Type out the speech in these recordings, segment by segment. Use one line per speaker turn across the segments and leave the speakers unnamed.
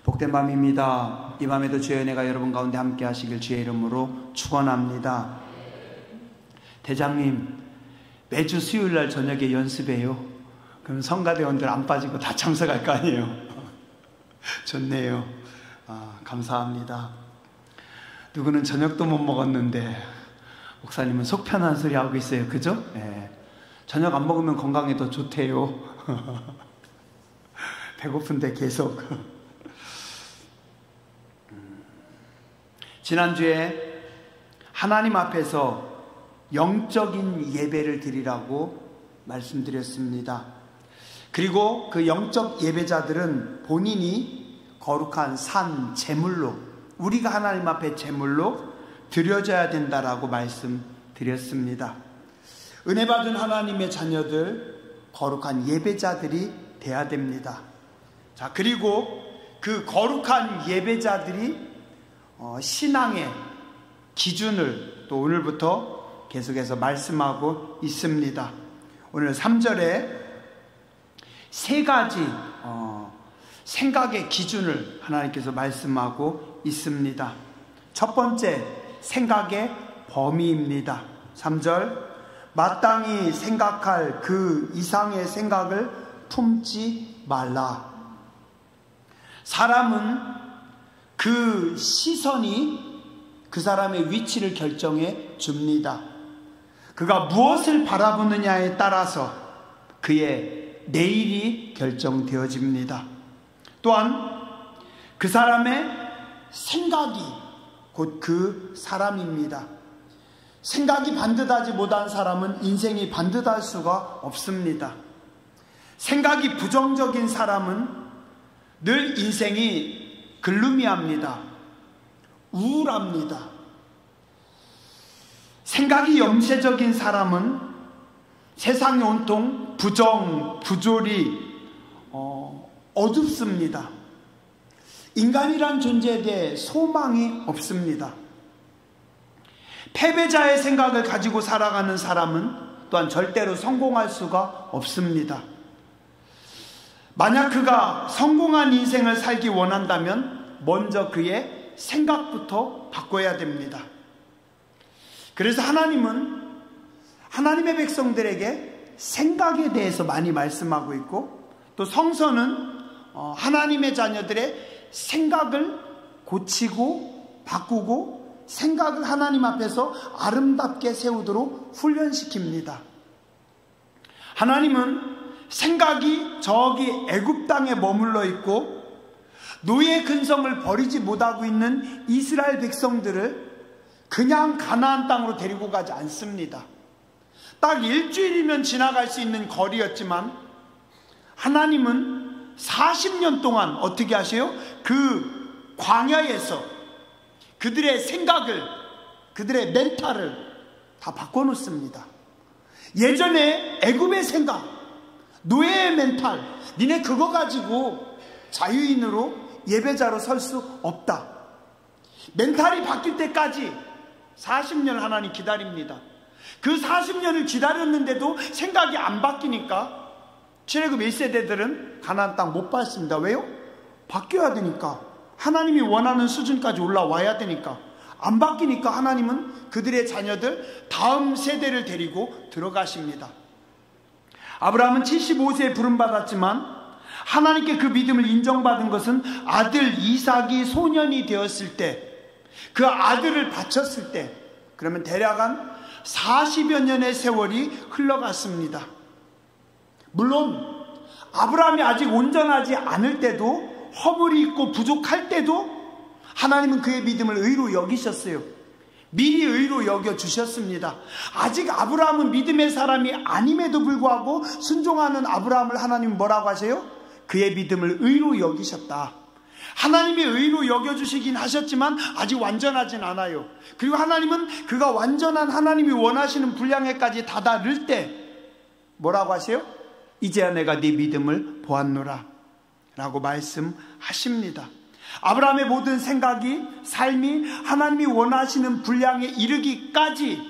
복된 밤입니다. 이 밤에도 주의 은혜가 여러분 가운데 함께 하시길 주의 이름으로 축원합니다. 대장님, 매주 수요일날 저녁에 연습해요. 그럼 성가대원들 안 빠지고 다 참석할 거 아니에요. 좋네요. 감사합니다. 누구는 저녁도 못 먹었는데 목사님은 속 편한 소리 하고 있어요. 그죠? 네. 저녁 안 먹으면 건강에 더 좋대요. 배고픈데 계속. 지난주에 하나님 앞에서 영적인 예배를 드리라고 말씀드렸습니다. 그리고 그 영적 예배자들은 본인이 거룩한 산 제물로, 우리가 하나님 앞에 제물로 드려져야 된다라고 말씀드렸습니다. 은혜 받은 하나님의 자녀들, 거룩한 예배자들이 돼야 됩니다. 자, 그리고 그 거룩한 예배자들이 신앙의 기준을 또 오늘부터 계속해서 말씀하고 있습니다. 오늘 3절에 세 가지 생각의 기준을 하나님께서 말씀하고 있습니다. 첫 번째, 생각의 범위입니다. 3절, 마땅히 생각할 그 이상의 생각을 품지 말라. 사람은 그 시선이 그 사람의 위치를 결정해 줍니다. 그가 무엇을 바라보느냐에 따라서 그의 내일이 결정되어집니다. 또한 그 사람의 생각이 곧 그 사람입니다. 생각이 반듯하지 못한 사람은 인생이 반듯할 수가 없습니다. 생각이 부정적인 사람은 늘 인생이 글루미합니다. 우울합니다. 생각이 염세적인 사람은 세상이 온통 부정, 부조리, 어둡습니다. 인간이란 존재에 대해 소망이 없습니다. 패배자의 생각을 가지고 살아가는 사람은 또한 절대로 성공할 수가 없습니다. 만약 그가 성공한 인생을 살기 원한다면 먼저 그의 생각부터 바꿔야 됩니다. 그래서 하나님은 하나님의 백성들에게 생각에 대해서 많이 말씀하고 있고, 또 성서는 하나님의 자녀들의 생각을 고치고 바꾸고 생각을 하나님 앞에서 아름답게 세우도록 훈련시킵니다. 하나님은 생각이 저기 애굽 땅에 머물러 있고 노예 근성을 버리지 못하고 있는 이스라엘 백성들을 그냥 가나안 땅으로 데리고 가지 않습니다. 딱 일주일이면 지나갈 수 있는 거리였지만 하나님은 40년 동안 어떻게 하세요? 그 광야에서 그들의 생각을, 그들의 멘탈을 다 바꿔놓습니다. 예전에 애굽의 생각, 노예의 멘탈, 니네 그거 가지고 자유인으로 예배자로 설 수 없다. 멘탈이 바뀔 때까지 40년 하나님 기다립니다. 그 40년을 기다렸는데도 생각이 안 바뀌니까 출애굽 1세대들은 가나안 땅 못 밟습니다. 왜요? 바뀌어야 되니까. 하나님이 원하는 수준까지 올라와야 되니까. 안 바뀌니까 하나님은 그들의 자녀들 다음 세대를 데리고 들어가십니다. 아브라함은 75세에 부름받았지만 하나님께 그 믿음을 인정받은 것은 아들 이삭이 소년이 되었을 때, 그 아들을 바쳤을 때, 그러면 대략 한 40여 년의 세월이 흘러갔습니다. 물론 아브라함이 아직 온전하지 않을 때도, 허물이 있고 부족할 때도 하나님은 그의 믿음을 의로 여기셨어요. 미리 의로 여겨주셨습니다. 아직 아브라함은 믿음의 사람이 아님에도 불구하고 순종하는 아브라함을 하나님 뭐라고 하세요? 그의 믿음을 의로 여기셨다. 하나님이 의로 여겨주시긴 하셨지만 아직 완전하진 않아요. 그리고 하나님은 그가 완전한 하나님이 원하시는 분량에까지 다다를 때 뭐라고 하세요? 이제야 내가 네 믿음을 보았노라 라고 말씀하십니다. 아브라함의 모든 생각이, 삶이 하나님이 원하시는 분량에 이르기까지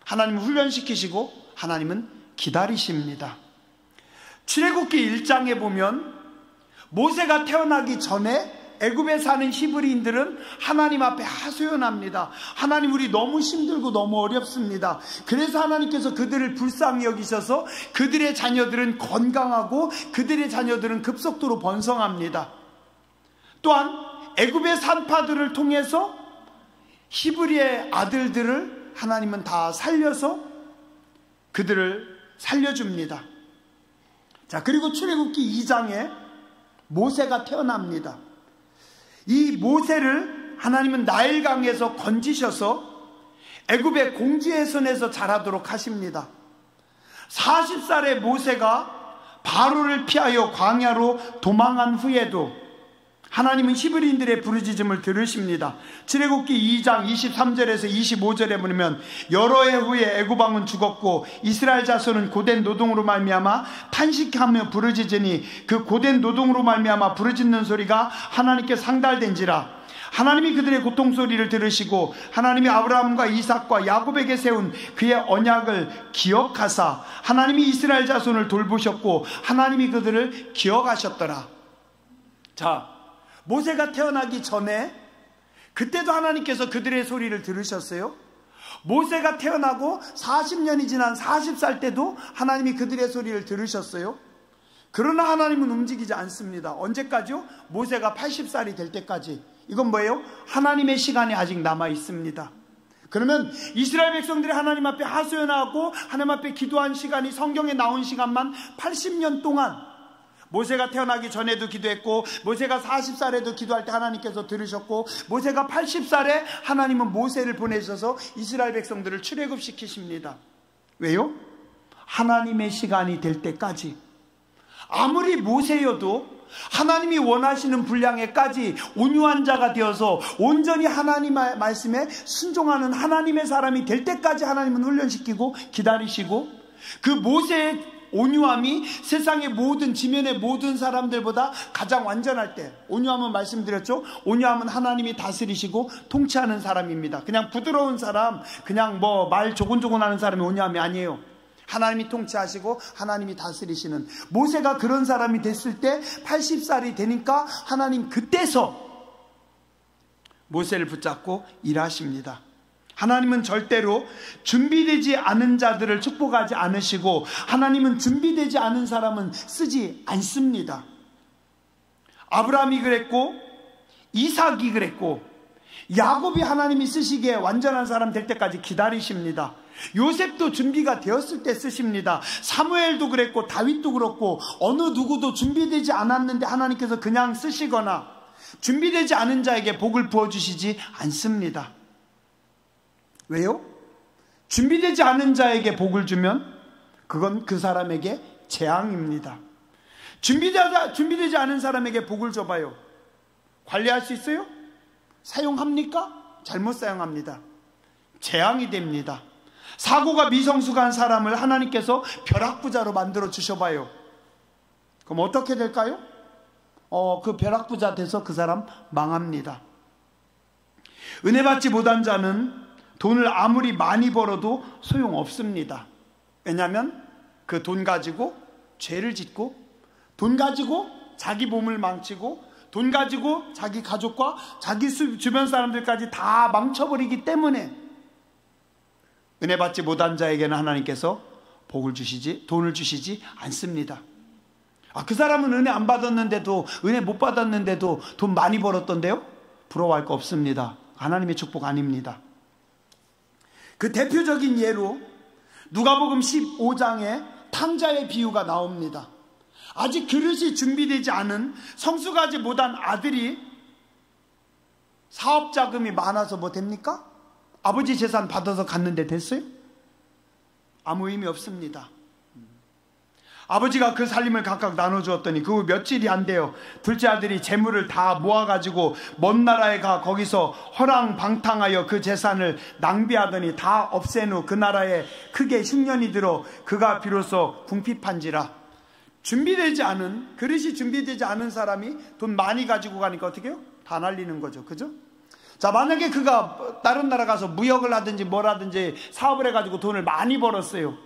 하나님을 훈련시키시고 하나님은 기다리십니다. 출애굽기 1장에 보면 모세가 태어나기 전에 애굽에 사는 히브리인들은 하나님 앞에 하소연합니다. 하나님, 우리 너무 힘들고 너무 어렵습니다. 그래서 하나님께서 그들을 불쌍히 여기셔서 그들의 자녀들은 건강하고 그들의 자녀들은 급속도로 번성합니다. 또한 애굽의 산파들을 통해서 히브리의 아들들을 하나님은 다 살려서 그들을 살려줍니다. 자, 그리고 출애굽기 2장에 모세가 태어납니다. 이 모세를 하나님은 나일강에서 건지셔서 애굽의 공주의 손에서 자라도록 하십니다. 40살의 모세가 바로를 피하여 광야로 도망한 후에도 하나님은 히브리인들의 부르짖음을 들으십니다. 출애굽기 2장 23절에서 25절에 보면 여러 해 후에 애굽 왕은 죽었고 이스라엘 자손은 고된 노동으로 말미암아 탄식하며 부르짖으니 그 고된 노동으로 말미암아 부르짖는 소리가 하나님께 상달된지라. 하나님이 그들의 고통 소리를 들으시고 하나님이 아브라함과 이삭과 야곱에게 세운 그의 언약을 기억하사 하나님이 이스라엘 자손을 돌보셨고 하나님이 그들을 기억하셨더라. 자, 모세가 태어나기 전에 그때도 하나님께서 그들의 소리를 들으셨어요. 모세가 태어나고 40년이 지난 40살 때도 하나님이 그들의 소리를 들으셨어요. 그러나 하나님은 움직이지 않습니다. 언제까지요? 모세가 80살이 될 때까지. 이건 뭐예요? 하나님의 시간이 아직 남아 있습니다. 그러면 이스라엘 백성들이 하나님 앞에 하소연하고 하나님 앞에 기도한 시간이 성경에 나온 시간만 80년 동안, 모세가 태어나기 전에도 기도했고 모세가 40살에도 기도할 때 하나님께서 들으셨고 모세가 80살에 하나님은 모세를 보내셔서 이스라엘 백성들을 출애굽시키십니다. 왜요? 하나님의 시간이 될 때까지. 아무리 모세여도 하나님이 원하시는 분량에까지 온유한 자가 되어서 온전히 하나님의 말씀에 순종하는 하나님의 사람이 될 때까지 하나님은 훈련시키고 기다리시고, 그 모세의 온유함이 세상의 모든 지면의 모든 사람들보다 가장 완전할 때, 온유함은 말씀드렸죠. 온유함은 하나님이 다스리시고 통치하는 사람입니다. 그냥 부드러운 사람, 그냥 뭐 말 조곤조곤하는 사람이 온유함이 아니에요. 하나님이 통치하시고 하나님이 다스리시는, 모세가 그런 사람이 됐을 때 80살이 되니까 하나님 그때서 모세를 붙잡고 일하십니다. 하나님은 절대로 준비되지 않은 자들을 축복하지 않으시고 하나님은 준비되지 않은 사람은 쓰지 않습니다. 아브라함이 그랬고 이삭이 그랬고 야곱이 하나님이 쓰시기에 완전한 사람 될 때까지 기다리십니다. 요셉도 준비가 되었을 때 쓰십니다. 사무엘도 그랬고 다윗도 그렇고 어느 누구도 준비되지 않았는데 하나님께서 그냥 쓰시거나 준비되지 않은 자에게 복을 부어주시지 않습니다. 왜요? 준비되지 않은 자에게 복을 주면 그건 그 사람에게 재앙입니다. 준비되지 않은 사람에게 복을 줘봐요. 관리할 수 있어요? 사용합니까? 잘못 사용합니다. 재앙이 됩니다. 사고가 미성숙한 사람을 하나님께서 벼락부자로 만들어 주셔봐요. 그럼 어떻게 될까요? 그 벼락부자 돼서 그 사람 망합니다. 은혜 받지 못한 자는 돈을 아무리 많이 벌어도 소용없습니다. 왜냐하면 그 돈 가지고 죄를 짓고, 돈 가지고 자기 몸을 망치고, 돈 가지고 자기 가족과 자기 주변 사람들까지 다 망쳐버리기 때문에 은혜 받지 못한 자에게는 하나님께서 돈을 주시지 않습니다. 그 사람은 은혜 안 받았는데도, 은혜 못 받았는데도 돈 많이 벌었던데요? 부러워할 거 없습니다. 하나님의 축복 아닙니다. 그 대표적인 예로 누가복음 15장에 탕자의 비유가 나옵니다. 아직 그릇이 준비되지 않은, 성숙하지 못한 아들이 사업 자금이 많아서 뭐 됩니까? 아버지 재산 받아서 갔는데 됐어요? 아무 의미 없습니다. 아버지가 그 살림을 각각 나눠주었더니 그 후 며칠이 안 돼요. 둘째 아들이 재물을 다 모아가지고 먼 나라에 가 거기서 허랑방탕하여 그 재산을 낭비하더니 다 없앤 후 그 나라에 크게 흉년이 들어 그가 비로소 궁핍한지라. 그릇이 준비되지 않은 사람이 돈 많이 가지고 가니까 어떻게 해요? 다 날리는 거죠. 그죠? 자, 만약에 그가 다른 나라 가서 무역을 하든지 뭘 하든지 사업을 해가지고 돈을 많이 벌었어요.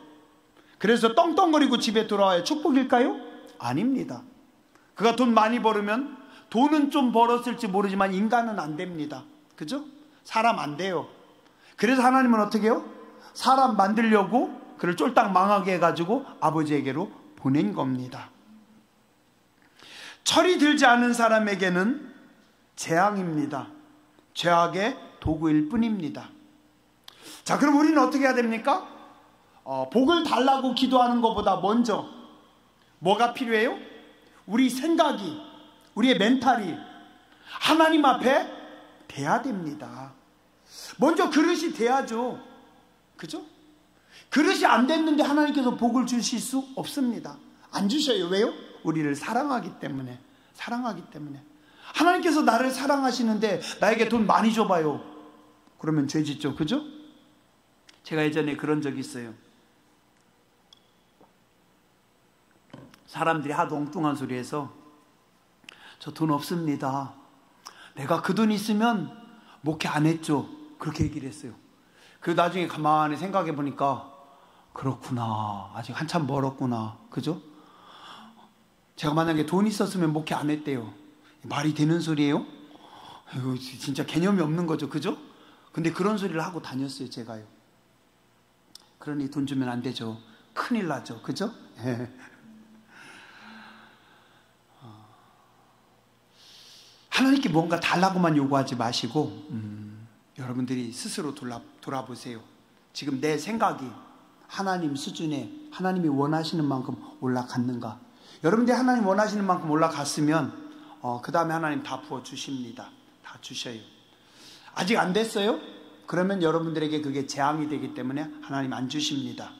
그래서 떵떵거리고 집에 돌아와야 축복일까요? 아닙니다. 그가 돈 많이 벌으면 돈은 좀 벌었을지 모르지만 인간은 안 됩니다. 그죠? 사람 안 돼요. 그래서 하나님은 어떻게 해요? 사람 만들려고 그를 쫄딱 망하게 해가지고 아버지에게로 보낸 겁니다. 철이 들지 않은 사람에게는 재앙입니다. 죄악의 도구일 뿐입니다. 자, 그럼 우리는 어떻게 해야 됩니까? 복을 달라고 기도하는 것보다 먼저 뭐가 필요해요? 우리 생각이, 우리의 멘탈이 하나님 앞에 돼야 됩니다. 먼저 그릇이 돼야죠. 그죠? 그릇이 안 됐는데 하나님께서 복을 주실 수 없습니다. 안 주셔요. 왜요? 우리를 사랑하기 때문에. 사랑하기 때문에. 하나님께서 나를 사랑하시는데 나에게 돈 많이 줘봐요. 그러면 죄 짓죠. 그죠? 제가 예전에 그런 적이 있어요. 사람들이 하도 엉뚱한 소리 해서 저 돈 없습니다. 내가 그 돈 있으면 목회 안 했죠. 그렇게 얘기를 했어요. 그리고 나중에 가만히 생각해 보니까 그렇구나. 아직 한참 멀었구나. 그죠? 제가 만약에 돈 있었으면 목회 안 했대요. 말이 되는 소리예요? 이거 진짜 개념이 없는 거죠. 그죠? 근데 그런 소리를 하고 다녔어요. 제가요. 그러니 돈 주면 안 되죠. 큰일 나죠. 그죠? 하나님께 뭔가 달라고만 요구하지 마시고 여러분들이 스스로 돌아보세요. 지금 내 생각이 하나님 수준에 하나님이 원하시는 만큼 올라갔는가? 여러분들이 하나님 원하시는 만큼 올라갔으면 그 다음에 하나님 다 부어주십니다. 다 주셔요. 아직 안 됐어요? 그러면 여러분들에게 그게 재앙이 되기 때문에 하나님 안 주십니다.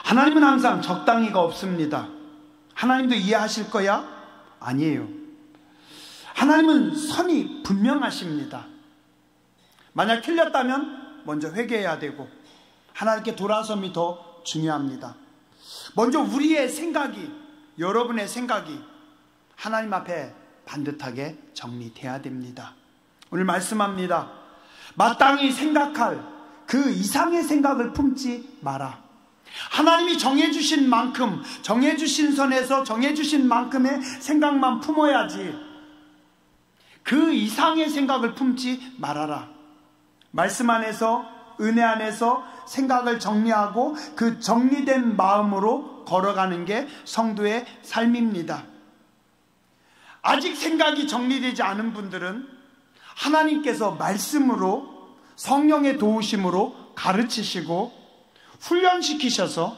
하나님은 항상 적당히가 없습니다. 하나님도 이해하실 거야? 아니에요. 하나님은 선이 분명하십니다. 만약 틀렸다면 먼저 회개해야 되고 하나님께 돌아섬이 더 중요합니다. 먼저 우리의 생각이, 여러분의 생각이 하나님 앞에 반듯하게 정리돼야 됩니다. 오늘 말씀합니다. 마땅히 생각할 그 이상의 생각을 품지 마라. 하나님이 정해주신 만큼, 정해주신 선에서 정해주신 만큼의 생각만 품어야지 그 이상의 생각을 품지 말아라. 말씀 안에서, 은혜 안에서 생각을 정리하고 그 정리된 마음으로 걸어가는 게 성도의 삶입니다. 아직 생각이 정리되지 않은 분들은 하나님께서 말씀으로, 성령의 도우심으로 가르치시고 훈련시키셔서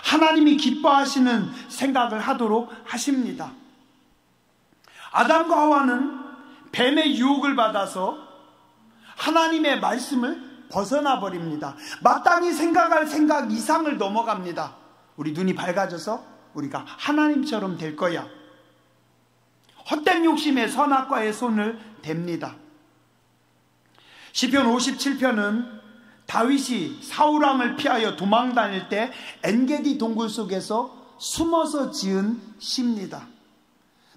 하나님이 기뻐하시는 생각을 하도록 하십니다. 아담과 하와는 뱀의 유혹을 받아서 하나님의 말씀을 벗어나 버립니다. 마땅히 생각할 생각 이상을 넘어갑니다. 우리 눈이 밝아져서 우리가 하나님처럼 될 거야. 헛된 욕심에 선악과의 손을 댑니다. 시편 57편은 다윗이 사울왕을 피하여 도망 다닐 때 엔게디 동굴 속에서 숨어서 지은 시입니다.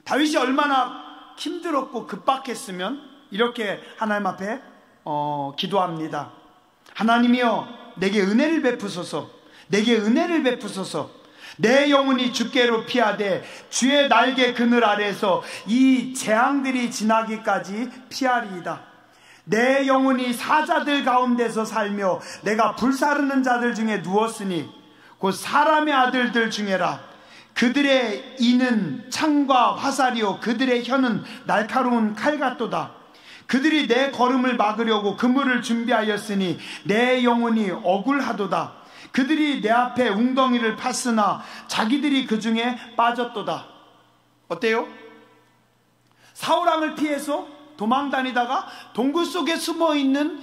다윗이 얼마나 힘들었고 급박했으면 이렇게 하나님 앞에 기도합니다. 하나님이여 내게 은혜를 베푸소서. 내게 은혜를 베푸소서. 내 영혼이 주께로 피하되 주의 날개 그늘 아래에서 이 재앙들이 지나기까지 피하리이다. 내 영혼이 사자들 가운데서 살며 내가 불사르는 자들 중에 누웠으니 곧 사람의 아들들 중에라. 그들의 이는 창과 화살이요 그들의 혀는 날카로운 칼 같도다. 그들이 내 걸음을 막으려고 그물을 준비하였으니 내 영혼이 억울하도다. 그들이 내 앞에 웅덩이를 팠으나 자기들이 그 중에 빠졌도다. 어때요? 사울왕을 피해서 도망 다니다가 동굴 속에 숨어있는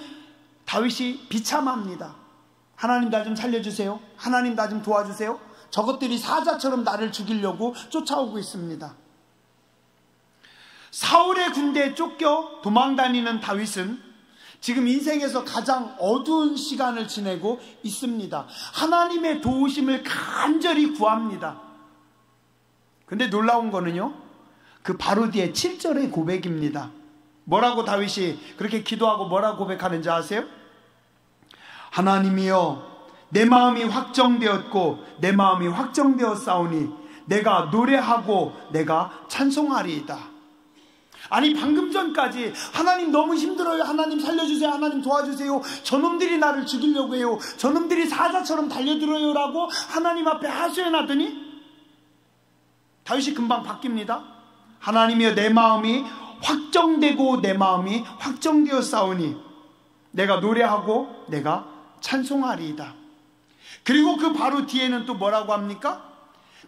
다윗이 비참합니다. 하나님 나 좀 살려주세요. 하나님 나 좀 도와주세요. 저것들이 사자처럼 나를 죽이려고 쫓아오고 있습니다. 사울의 군대에 쫓겨 도망다니는 다윗은 지금 인생에서 가장 어두운 시간을 지내고 있습니다. 하나님의 도우심을 간절히 구합니다. 근데 놀라운 거는요, 그 바로 뒤에 7절의 고백입니다. 뭐라고 다윗이 그렇게 기도하고 뭐라고 고백하는지 아세요? 하나님이여 내 마음이 확정되었고 내 마음이 확정되었사오니 내가 노래하고 내가 찬송하리이다. 아니, 방금 전까지 하나님 너무 힘들어요, 하나님 살려주세요, 하나님 도와주세요, 저놈들이 나를 죽이려고 해요, 저놈들이 사자처럼 달려들어요 라고 하나님 앞에 하소연하더니 다윗이 금방 바뀝니다. 하나님이여, 내 마음이 확정되고 내 마음이 확정되어 싸우니 내가 노래하고 내가 찬송하리이다. 그리고 그 바로 뒤에는 또 뭐라고 합니까?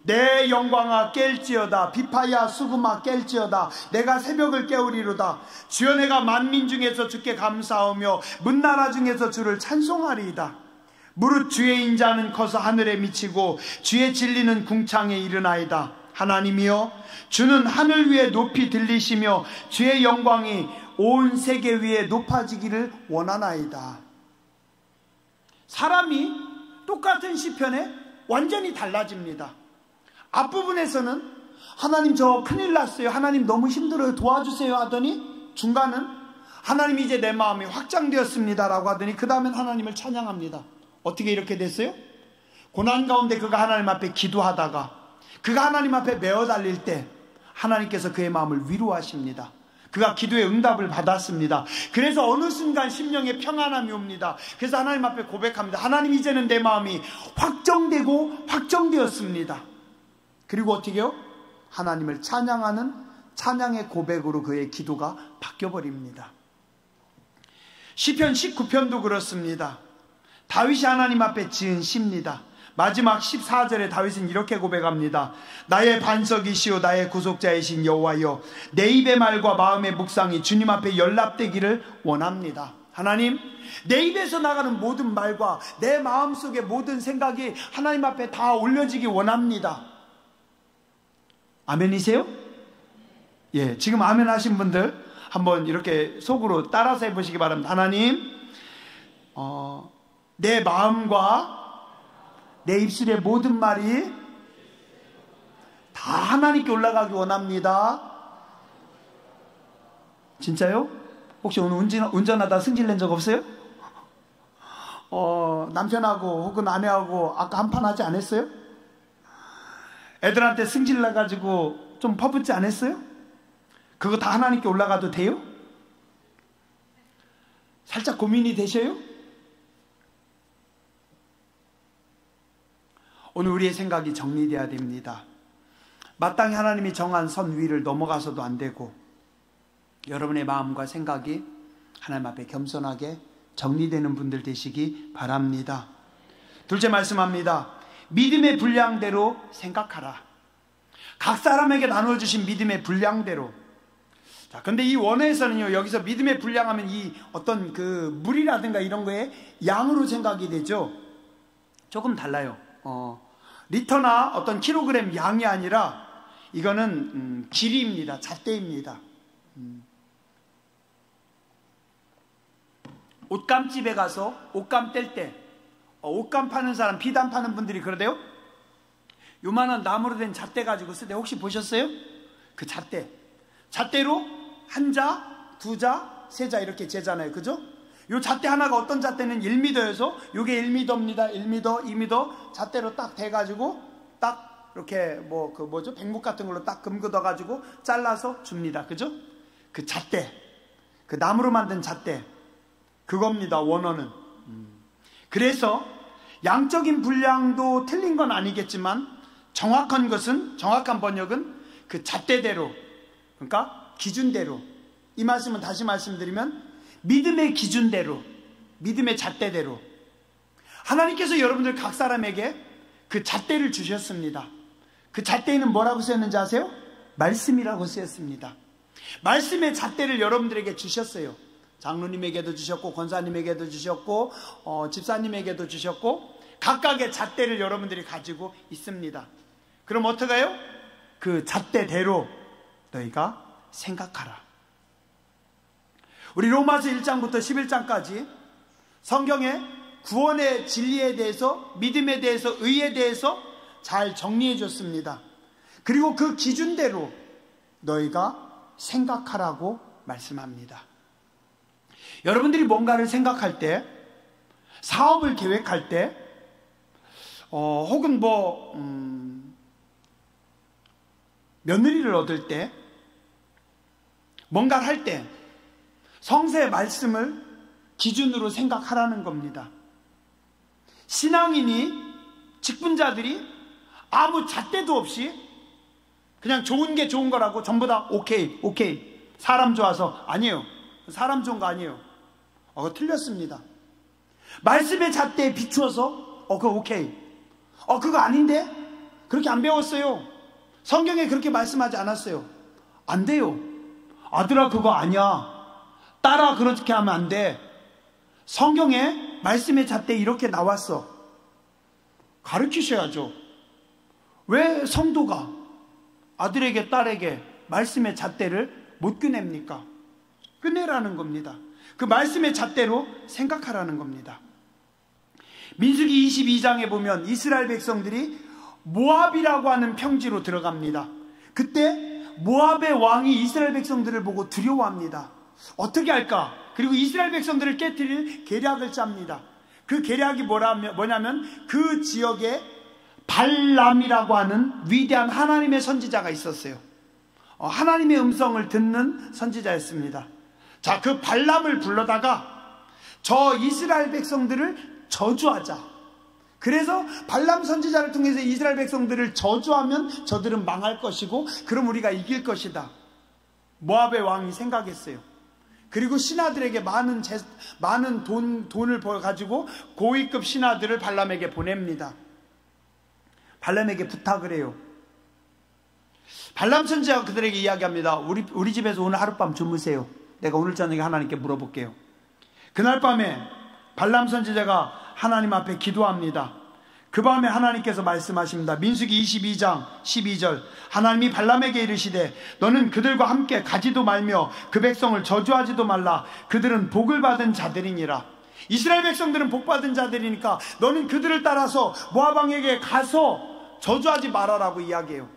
내 영광아 깰지어다, 비파야 수금아 깰지어다, 내가 새벽을 깨우리로다. 주여, 내가 만민 중에서 주께 감사하며 문나라 중에서 주를 찬송하리이다. 무릇 주의 인자는 커서 하늘에 미치고 주의 진리는 궁창에 이르나이다. 하나님이여, 주는 하늘 위에 높이 들리시며 주의 영광이 온 세계 위에 높아지기를 원하나이다. 사람이 똑같은 시편에 완전히 달라집니다. 앞부분에서는 하나님 저 큰일 났어요, 하나님 너무 힘들어요, 도와주세요 하더니 중간은 하나님 이제 내 마음이 확장되었습니다 라고 하더니 그 다음엔 하나님을 찬양합니다. 어떻게 이렇게 됐어요? 고난 가운데 그가 하나님 앞에 기도하다가 그가 하나님 앞에 메어 달릴 때 하나님께서 그의 마음을 위로하십니다. 그가 기도의 응답을 받았습니다. 그래서 어느 순간 심령에 평안함이 옵니다. 그래서 하나님 앞에 고백합니다. 하나님, 이제는 내 마음이 확정되고 확정되었습니다. 그리고 어떻게 해요? 하나님을 찬양하는 찬양의 고백으로 그의 기도가 바뀌어버립니다. 시편 19편도 그렇습니다. 다윗이 하나님 앞에 지은 시입니다. 마지막 14절에 다윗은 이렇게 고백합니다. 나의 반석이시오 나의 구속자이신 여호와여, 내 입의 말과 마음의 묵상이 주님 앞에 연락되기를 원합니다. 하나님, 내 입에서 나가는 모든 말과 내 마음속의 모든 생각이 하나님 앞에 다 올려지기 원합니다. 아멘이세요? 예, 지금 아멘 하신 분들 한번 이렇게 속으로 따라서 해보시기 바랍니다. 하나님, 내 마음과 내 입술의 모든 말이 다 하나님께 올라가기 원합니다. 진짜요? 혹시 오늘 운전하다 승질낸 적 없어요? 남편하고 혹은 아내하고 아까 한판 하지 않았어요? 애들한테 승질 나가지고 좀 퍼붓지 않았어요? 그거 다 하나님께 올라가도 돼요? 살짝 고민이 되셔요? 오늘 우리의 생각이 정리되어야 됩니다. 마땅히 하나님이 정한 선 위를 넘어가서도 안 되고, 여러분의 마음과 생각이 하나님 앞에 겸손하게 정리되는 분들 되시기 바랍니다. 둘째 말씀합니다. 믿음의 분량대로 생각하라. 각 사람에게 나눠주신 믿음의 분량대로. 자, 근데 이 원어에서는요, 여기서 믿음의 분량하면 이 어떤 그 물이라든가 이런 거에 양으로 생각이 되죠. 조금 달라요. 리터나 어떤 킬로그램 양이 아니라 이거는 길이입니다. 잣대입니다. 옷감집에 가서 옷감 뗄 때 옷감 파는 사람, 비단 파는 분들이 그러대요. 요만한 나무로 된 잣대 가지고 쓰대. 혹시 보셨어요? 그 잣대로 한 자, 두 자, 세 자 이렇게 재잖아요. 그죠? 요 잣대 하나가 어떤 잣대는 1m여서 요게 1m입니다. 1m, 2m 잣대로 딱 대가지고 딱 이렇게 백목 같은 걸로 딱 금긋어가지고 잘라서 줍니다. 그죠? 그 잣대, 그 나무로 만든 잣대, 그겁니다. 원어는. 그래서 양적인 분량도 틀린 건 아니겠지만 정확한 번역은 그 잣대대로, 그러니까 기준대로. 이 말씀은 다시 말씀드리면 믿음의 기준대로, 믿음의 잣대대로 하나님께서 여러분들 각 사람에게 그 잣대를 주셨습니다. 그 잣대에는 뭐라고 쓰였는지 아세요? 말씀이라고 쓰였습니다. 말씀의 잣대를 여러분들에게 주셨어요. 장로님에게도 주셨고, 권사님에게도 주셨고, 집사님에게도 주셨고, 각각의 잣대를 여러분들이 가지고 있습니다. 그럼 어떻게 해요? 그 잣대대로 너희가 생각하라. 우리 로마서 1장부터 11장까지 성경에 구원의 진리에 대해서, 믿음에 대해서, 의에 대해서 잘 정리해 줬습니다. 그리고 그 기준대로 너희가 생각하라고 말씀합니다. 여러분들이 뭔가를 생각할 때, 사업을 계획할 때, 혹은 며느리를 얻을 때, 뭔가를 할 때 성서의 말씀을 기준으로 생각하라는 겁니다. 신앙인이, 직분자들이 아무 잣대도 없이 그냥 좋은 게 좋은 거라고 전부 다 오케이 사람 좋아서, 아니에요. 사람 좋은 거 아니에요. 그거 틀렸습니다. 말씀의 잣대에 비추어서 그거 오케이, 그거 아닌데? 그렇게 안 배웠어요. 성경에 그렇게 말씀하지 않았어요. 안 돼요. 아들아, 그거 아니야. 딸아, 그렇게 하면 안 돼. 성경에 말씀의 잣대에 이렇게 나왔어. 가르치셔야죠. 왜 성도가 아들에게 딸에게 말씀의 잣대를 못 꺼냅니까? 꺼내라는 겁니다. 그 말씀의 잣대로 생각하라는 겁니다. 민수기 22장에 보면 이스라엘 백성들이 모압이라고 하는 평지로 들어갑니다. 그때 모압의 왕이 이스라엘 백성들을 보고 두려워합니다. 어떻게 할까? 그리고 이스라엘 백성들을 깨뜨릴 계략을 짭니다. 그 계략이 뭐냐면 그 지역에 발람이라고 하는 위대한 하나님의 선지자가 있었어요. 하나님의 음성을 듣는 선지자였습니다. 자, 그 발람을 불러다가 저 이스라엘 백성들을 저주하자. 그래서 발람 선지자를 통해서 이스라엘 백성들을 저주하면 저들은 망할 것이고, 그럼 우리가 이길 것이다. 모압의 왕이 생각했어요. 그리고 신하들에게 많은 돈을 가지고 고위급 신하들을 발람에게 보냅니다. 발람에게 부탁을 해요. 발람 선지자가 그들에게 이야기합니다. 우리 집에서 오늘 하룻밤 주무세요. 내가 오늘 저녁에 하나님께 물어볼게요. 그날 밤에 발람 선지자가 하나님 앞에 기도합니다. 그 밤에 하나님께서 말씀하십니다. 민수기 22장 12절, 하나님이 발람에게 이르시되 너는 그들과 함께 가지도 말며 그 백성을 저주하지도 말라. 그들은 복을 받은 자들이니라. 이스라엘 백성들은 복 받은 자들이니까 너는 그들을 따라서 모압 왕에게 가서 저주하지 말아라고 이야기해요.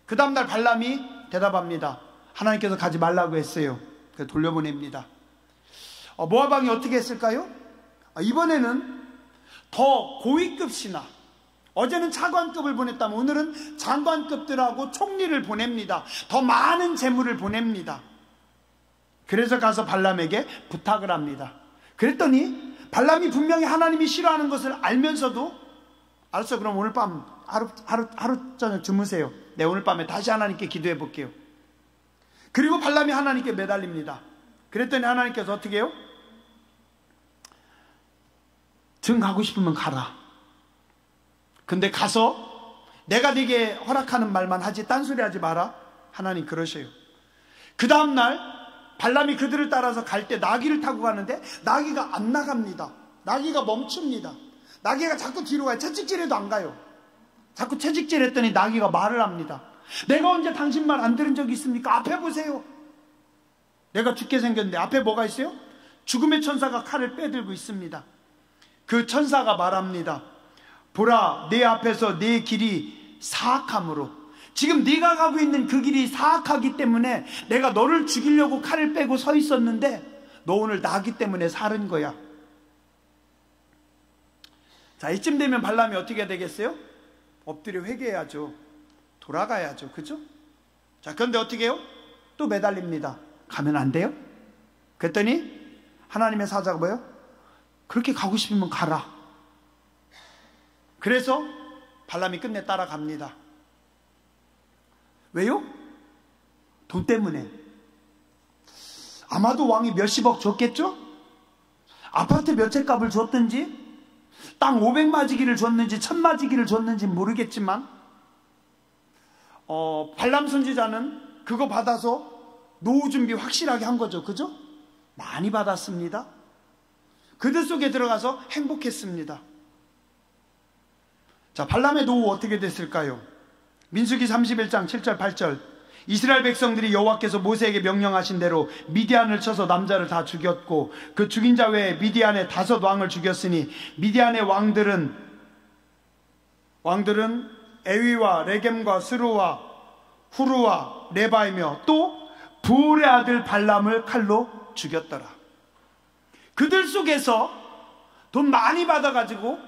그 다음날 발람이 대답합니다. 하나님께서 가지 말라고 했어요. 그래서 돌려보냅니다. 모압 왕이 어떻게 했을까요? 이번에는 더 고위급 신하, 어제는 차관급을 보냈다면 오늘은 장관급들하고 총리를 보냅니다. 더 많은 재물을 보냅니다. 그래서 가서 발람에게 부탁을 합니다. 그랬더니 발람이 분명히 하나님이 싫어하는 것을 알면서도, 알았어, 그럼 오늘 밤 하루 저녁 주무세요. 네, 오늘 밤에 다시 하나님께 기도해 볼게요. 그리고 발람이 하나님께 매달립니다. 그랬더니 하나님께서 어떻게 해요? 등 가고 싶으면 가라. 근데 가서 내가 네게 허락하는 말만 하지 딴소리 하지 마라. 하나님 그러셔요. 그 다음날 발람이 그들을 따라서 갈 때 나귀를 타고 가는데 나귀가 안 나갑니다. 나귀가 멈춥니다. 나귀가 자꾸 뒤로 가요. 채찍질해도 안 가요. 자꾸 채찍질했더니 나귀가 말을 합니다. 내가 언제 당신 말 안 들은 적이 있습니까? 앞에 보세요. 내가 죽게 생겼는데 앞에 뭐가 있어요? 죽음의 천사가 칼을 빼들고 있습니다. 그 천사가 말합니다. 보라, 내 앞에서 내 길이 사악함으로, 지금 네가 가고 있는 그 길이 사악하기 때문에 내가 너를 죽이려고 칼을 빼고 서 있었는데 너 오늘 나기 때문에 살은 거야. 자, 이쯤 되면 발람이 어떻게 되겠어요? 엎드려 회개해야죠. 돌아가야죠. 그죠? 자, 그런데 어떻게 해요? 또 매달립니다. 가면 안 돼요? 그랬더니 하나님의 사자가 뭐예요? 그렇게 가고 싶으면 가라. 그래서 발람이 끝내 따라갑니다. 왜요? 돈 때문에. 아마도 왕이 몇십억 줬겠죠? 아파트 몇 채 값을 줬든지, 땅 500마지기를 줬는지 1000마지기를 줬는지 모르겠지만, 발람 선지자는 그거 받아서 노후 준비 확실하게 한 거죠. 그죠? 많이 받았습니다. 그들 속에 들어가서 행복했습니다. 자, 발람의 노후 어떻게 됐을까요? 민수기 31장 7절 8절, 이스라엘 백성들이 여호와께서 모세에게 명령하신 대로 미디안을 쳐서 남자를 다 죽였고 그 죽인 자 외에 미디안의 5 왕을 죽였으니 미디안의 왕들은 에위와 레겜과 스루와 후루와 레바이며 또 부울의 아들 발람을 칼로 죽였더라. 그들 속에서 돈 많이 받아가지고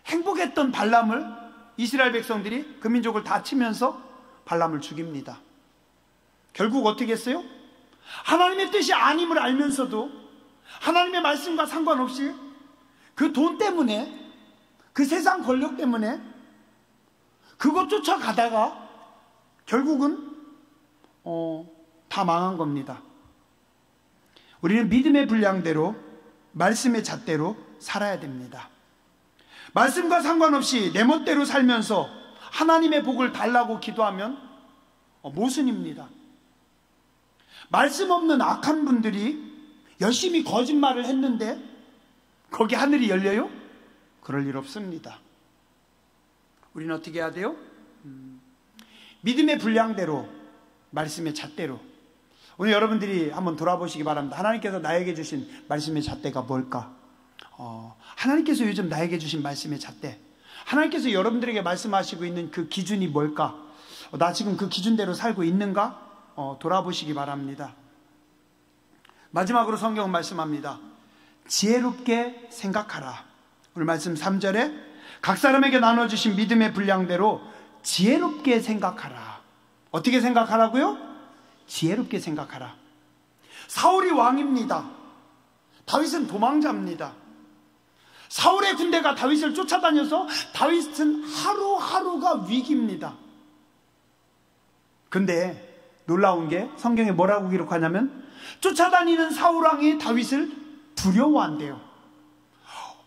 행복했던 발람을 이스라엘 백성들이 그 민족을 다 치면서 발람을 죽입니다. 결국 어떻게 했어요? 하나님의 뜻이 아님을 알면서도 하나님의 말씀과 상관없이 그 돈 때문에, 그 세상 권력 때문에 그것 쫓아가다가 결국은 다 망한 겁니다. 우리는 믿음의 분량대로, 말씀의 잣대로 살아야 됩니다. 말씀과 상관없이 내 멋대로 살면서 하나님의 복을 달라고 기도하면 모순입니다. 말씀 없는 악한 분들이 열심히 거짓말을 했는데 거기 하늘이 열려요? 그럴 일 없습니다. 우리는 어떻게 해야 돼요? 믿음의 분량대로, 말씀의 잣대로. 오늘 여러분들이 한번 돌아보시기 바랍니다. 하나님께서 나에게 주신 말씀의 잣대가 뭘까? 하나님께서 요즘 나에게 주신 말씀의 잣대, 하나님께서 여러분들에게 말씀하시고 있는 그 기준이 뭘까? 나 지금 그 기준대로 살고 있는가? 돌아보시기 바랍니다. 마지막으로 성경은 말씀합니다. 지혜롭게 생각하라. 오늘 말씀 3절에 각 사람에게 나눠주신 믿음의 분량대로 지혜롭게 생각하라. 어떻게 생각하라고요? 지혜롭게 생각하라. 사울이 왕입니다. 다윗은 도망자입니다. 사울의 군대가 다윗을 쫓아다녀서 다윗은 하루하루가 위기입니다. 근데 놀라운 게 성경에 뭐라고 기록하냐면 쫓아다니는 사울왕이 다윗을 두려워한대요.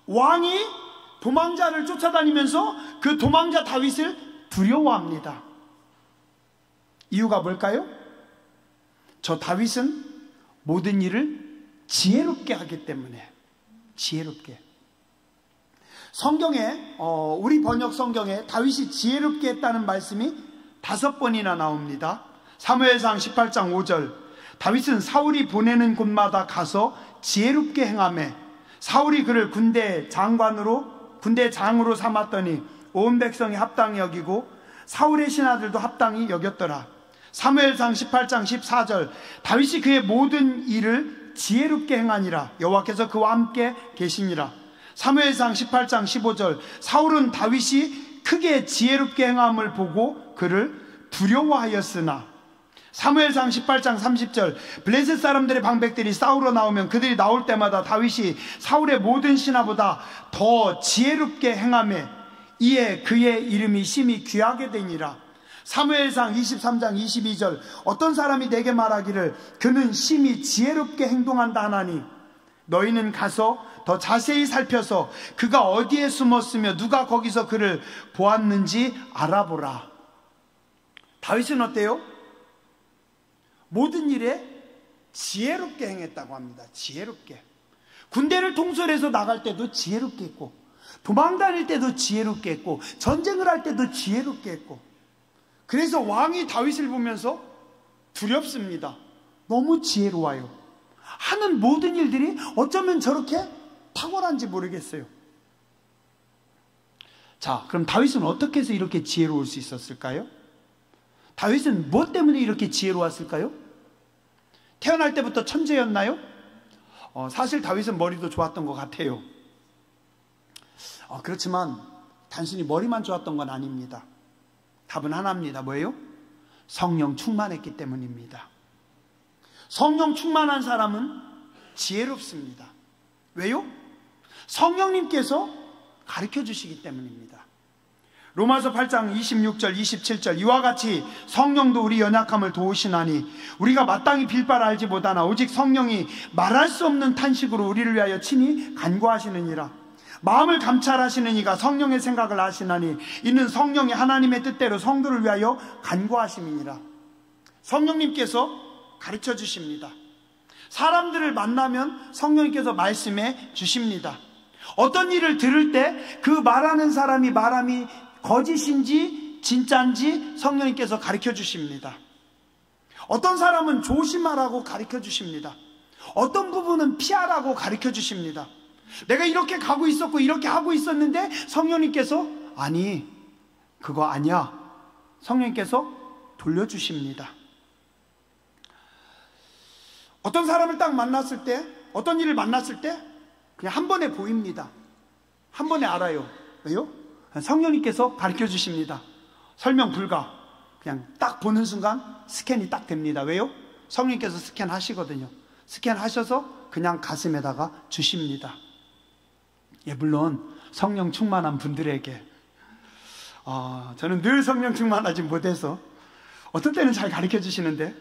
왕이 도망자를 쫓아다니면서 그 도망자 다윗을 두려워합니다. 이유가 뭘까요? 저 다윗은 모든 일을 지혜롭게 하기 때문에. 지혜롭게. 성경에 우리 번역 성경에 다윗이 지혜롭게 했다는 말씀이 5번이나 나옵니다. 사무엘상 18장 5절 다윗은 사울이 보내는 곳마다 가서 지혜롭게 행하매 사울이 그를 군대 장으로 삼았더니 온 백성이 합당히 여기고 사울의 신하들도 합당히 여겼더라. 사무엘상 18장 14절 다윗이 그의 모든 일을 지혜롭게 행하니라. 여호와께서 그와 함께 계시니라. 사무엘상 18장 15절 사울은 다윗이 크게 지혜롭게 행함을 보고 그를 두려워하였으나. 사무엘상 18장 30절 블레셋 사람들의 방백들이 싸우러 나오면 그들이 나올 때마다 다윗이 사울의 모든 신하보다 더 지혜롭게 행하매 이에 그의 이름이 심히 귀하게 되니라. 사무엘상 23장 22절 어떤 사람이 내게 말하기를 그는 심히 지혜롭게 행동한다 하나니 너희는 가서 더 자세히 살펴서 그가 어디에 숨었으며 누가 거기서 그를 보았는지 알아보라. 다윗은 어때요? 모든 일에 지혜롭게 행했다고 합니다. 지혜롭게. 군대를 통솔해서 나갈 때도 지혜롭게 했고, 도망 다닐 때도 지혜롭게 했고, 전쟁을 할 때도 지혜롭게 했고. 그래서 왕이 다윗을 보면서 두렵습니다. 너무 지혜로워요. 하는 모든 일들이 어쩌면 저렇게 탁월한지 모르겠어요. 자, 그럼 다윗은 어떻게 해서 이렇게 지혜로울 수 있었을까요? 다윗은 무엇 때문에 이렇게 지혜로웠을까요? 태어날 때부터 천재였나요? 사실 다윗은 머리도 좋았던 것 같아요. 그렇지만 단순히 머리만 좋았던 건 아닙니다. 답은 하나입니다. 뭐예요? 성령 충만했기 때문입니다. 성령 충만한 사람은 지혜롭습니다. 왜요? 성령님께서 가르쳐 주시기 때문입니다. 로마서 8장 26절 27절 이와 같이 성령도 우리 연약함을 도우시나니 우리가 마땅히 빌 바를 알지 못하나 오직 성령이 말할 수 없는 탄식으로 우리를 위하여 친히 간구하시느니라. 마음을 감찰하시는 이가 성령의 생각을 아시나니 이는 성령이 하나님의 뜻대로 성도를 위하여 간구하심이니라. 성령님께서 가르쳐 주십니다. 사람들을 만나면 성령님께서 말씀해 주십니다. 어떤 일을 들을 때 그 말하는 사람이 말함이 거짓인지 진짜인지 성령님께서 가르쳐 주십니다. 어떤 사람은 조심하라고 가르쳐 주십니다. 어떤 부분은 피하라고 가르쳐 주십니다. 내가 이렇게 가고 있었고 이렇게 하고 있었는데 성령님께서 아니 그거 아니야. 성령님께서 돌려주십니다. 어떤 사람을 딱 만났을 때, 어떤 일을 만났을 때 그냥 한 번에 보입니다. 한 번에 알아요. 왜요? 성령님께서 가르쳐 주십니다. 설명 불가. 그냥 딱 보는 순간 스캔이 딱 됩니다. 왜요? 성령님께서 스캔하시거든요. 스캔하셔서 그냥 가슴에다가 주십니다. 예, 물론 성령 충만한 분들에게 저는 늘 성령 충만하지 못해서 어떤 때는 잘 가르쳐 주시는데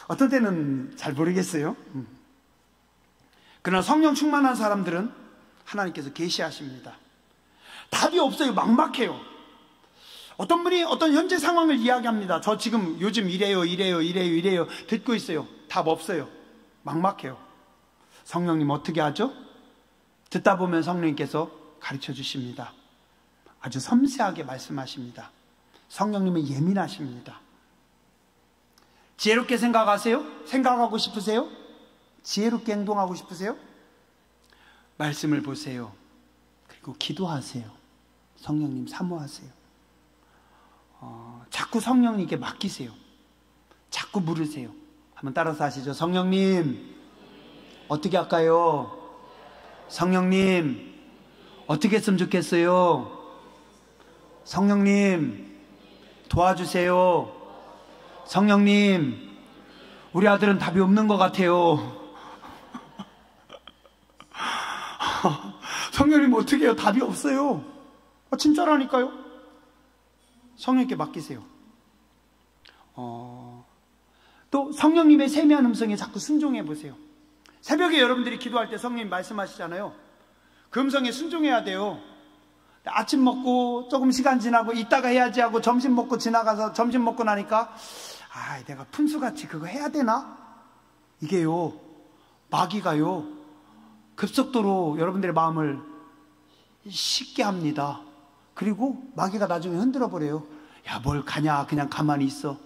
어떤 때는 잘 모르겠어요. 그러나 성령 충만한 사람들은 하나님께서 계시하십니다. 답이 없어요. 막막해요. 어떤 분이 어떤 현재 상황을 이야기합니다. 저 지금 요즘 이래요 듣고 있어요. 답 없어요. 막막해요. 성령님 어떻게 하죠? 듣다 보면 성령님께서 가르쳐 주십니다. 아주 섬세하게 말씀하십니다. 성령님은 예민하십니다. 지혜롭게 생각하세요? 생각하고 싶으세요? 지혜롭게 행동하고 싶으세요? 말씀을 보세요. 그리고 기도하세요. 성령님 사모하세요. 자꾸 성령님께 맡기세요. 자꾸 물으세요. 한번 따라서 하시죠. 성령님 어떻게 할까요? 성령님 어떻게 했으면 좋겠어요? 성령님 도와주세요. 성령님 우리 아들은 답이 없는 것 같아요. 성령님 어떻게 해요? 답이 없어요. 진짜라니까요. 성령님께 맡기세요. 또 성령님의 세미한 음성에 자꾸 순종해 보세요. 새벽에 여러분들이 기도할 때 성령님 말씀하시잖아요. 그 음성에 순종해야 돼요. 아침 먹고 조금 시간 지나고 이따가 해야지 하고 점심 먹고 지나가서 점심 먹고 나니까 내가 푼수같이 그거 해야 되나? 이게요, 마귀가요 급속도로 여러분들의 마음을 쉽게 합니다. 그리고 마귀가 나중에 흔들어 버려요. 야, 뭘 가냐, 그냥 가만히 있어.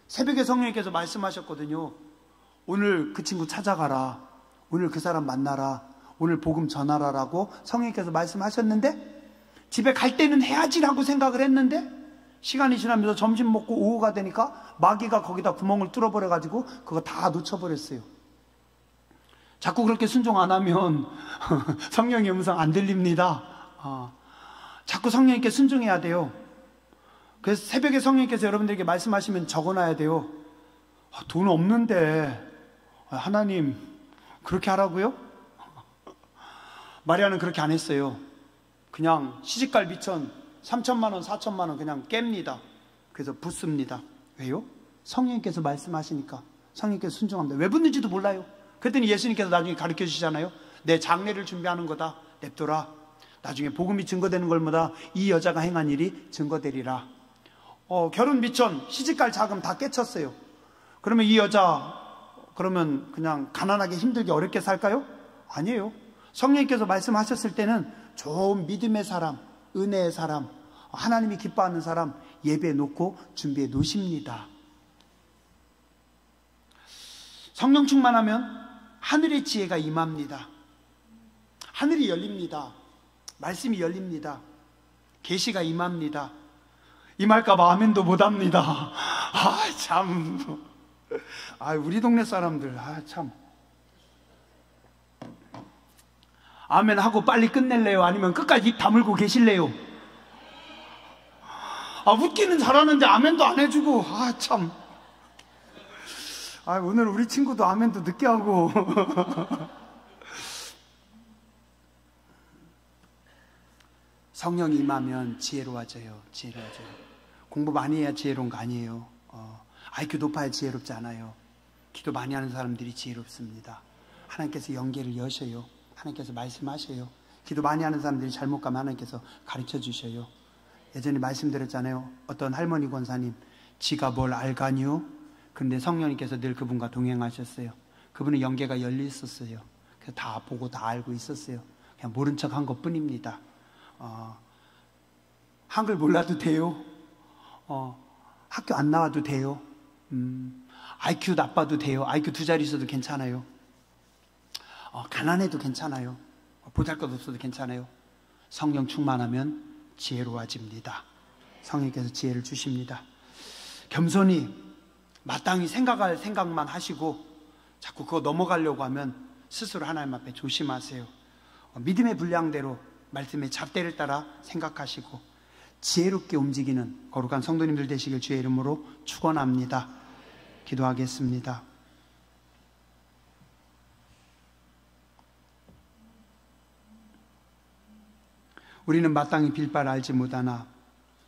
새벽에 성령님께서 말씀하셨거든요. 오늘 그 친구 찾아가라, 오늘 그 사람 만나라, 오늘 복음 전하라라고 성령님께서 말씀하셨는데 집에 갈 때는 해야지라고 생각을 했는데 시간이 지나면서 점심 먹고 오후가 되니까 마귀가 거기다 구멍을 뚫어버려가지고 그거 다 놓쳐버렸어요. 자꾸 그렇게 순종 안 하면 성령의 음성 안 들립니다. 자꾸 성령님께 순종해야 돼요. 그래서 새벽에 성령님께서 여러분들에게 말씀하시면 적어놔야 돼요. 돈 없는데 하나님 그렇게 하라고요? 마리아는 그렇게 안 했어요. 그냥 시집갈 미천 3천만 원 4천만 원 그냥 깹니다. 그래서 붓습니다. 왜요? 성령님께서 말씀하시니까 성령님께서 순종합니다. 왜 붓는지도 몰라요. 그랬더니 예수님께서 나중에 가르쳐 주시잖아요. 내 장례를 준비하는 거다, 냅둬라. 나중에 복음이 증거되는 걸보다 이 여자가 행한 일이 증거되리라. 결혼 미천 시집갈 자금 다 깨쳤어요. 그러면 이 여자 그러면 그냥 가난하게 힘들게 어렵게 살까요? 아니에요. 성령님께서 말씀하셨을 때는 좋은 믿음의 사람, 은혜의 사람, 하나님이 기뻐하는 사람 예배에 놓고 준비해 놓으십니다. 성령 충만하면 하늘의 지혜가 임합니다. 하늘이 열립니다. 말씀이 열립니다. 계시가 임합니다. 임할까봐 아멘도 못합니다. 참. 우리 동네 사람들 참. 아멘 하고 빨리 끝낼래요? 아니면 끝까지 입 다물고 계실래요? 웃기는 잘하는데 아멘도 안 해주고 참. 오늘 우리 친구도 아멘도 늦게 하고. 성령이 임하면 지혜로워져요. 공부 많이 해야 지혜로운 거 아니에요. IQ 높아야 지혜롭지 않아요. 기도 많이 하는 사람들이 지혜롭습니다. 하나님께서 연계를 여셔요. 하나님께서 말씀하셔요. 기도 많이 하는 사람들이 잘못 가면 하나님께서 가르쳐 주셔요. 예전에 말씀드렸잖아요. 어떤 할머니 권사님, 지가 뭘 알가니요? 그런데 성령님께서 늘 그분과 동행하셨어요. 그분은 연계가 열려 있었어요. 그래서 다 보고 다 알고 있었어요. 그냥 모른 척 한 것뿐입니다. 한글 몰라도 돼요. 학교 안 나와도 돼요. IQ 나빠도 돼요. IQ 2자리 있어도 괜찮아요. 가난해도 괜찮아요. 보잘것없어도 괜찮아요. 성령 충만하면 지혜로워집니다. 성령께서 지혜를 주십니다. 겸손히 마땅히 생각할 생각만 하시고 자꾸 그거 넘어가려고 하면 스스로 하나님 앞에 조심하세요. 믿음의 분량대로 말씀의 잣대를 따라 생각하시고 지혜롭게 움직이는 거룩한 성도님들 되시길 주의 이름으로 축원합니다. 기도하겠습니다. 우리는 마땅히 빌 바를 알지 못하나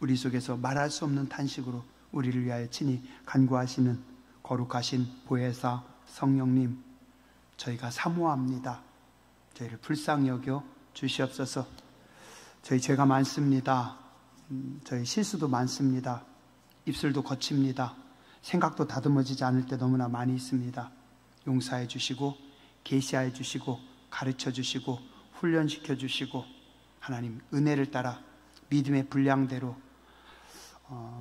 우리 속에서 말할 수 없는 탄식으로 우리를 위하여 친히 간구하시는 거룩하신 보혜사 성령님, 저희가 사모합니다. 저희를 불쌍히 여겨 주시옵소서. 저희 죄가 많습니다. 저희 실수도 많습니다. 입술도 거칩니다. 생각도 다듬어지지 않을 때 너무나 많이 있습니다. 용서해 주시고 계시하여 주시고 가르쳐 주시고 훈련시켜 주시고 하나님 은혜를 따라 믿음의 분량대로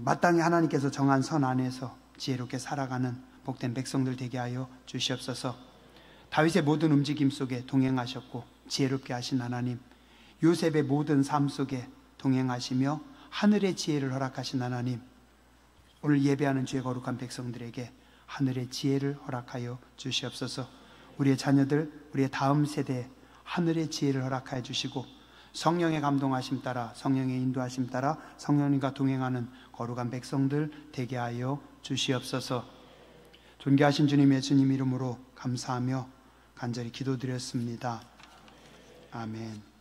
마땅히 하나님께서 정한 선 안에서 지혜롭게 살아가는 복된 백성들 되게 하여 주시옵소서. 다윗의 모든 움직임 속에 동행하셨고 지혜롭게 하신 하나님, 요셉의 모든 삶 속에 동행하시며 하늘의 지혜를 허락하신 하나님, 오늘 예배하는 주의 거룩한 백성들에게 하늘의 지혜를 허락하여 주시옵소서. 우리의 자녀들, 우리의 다음 세대에 하늘의 지혜를 허락하여 주시고 성령의 감동하심 따라, 성령의 인도하심 따라 성령님과 동행하는 거룩한 백성들 되게 하여 주시옵소서. 존귀하신 주님, 예수님 이름으로 감사하며 간절히 기도드렸습니다. 아멘.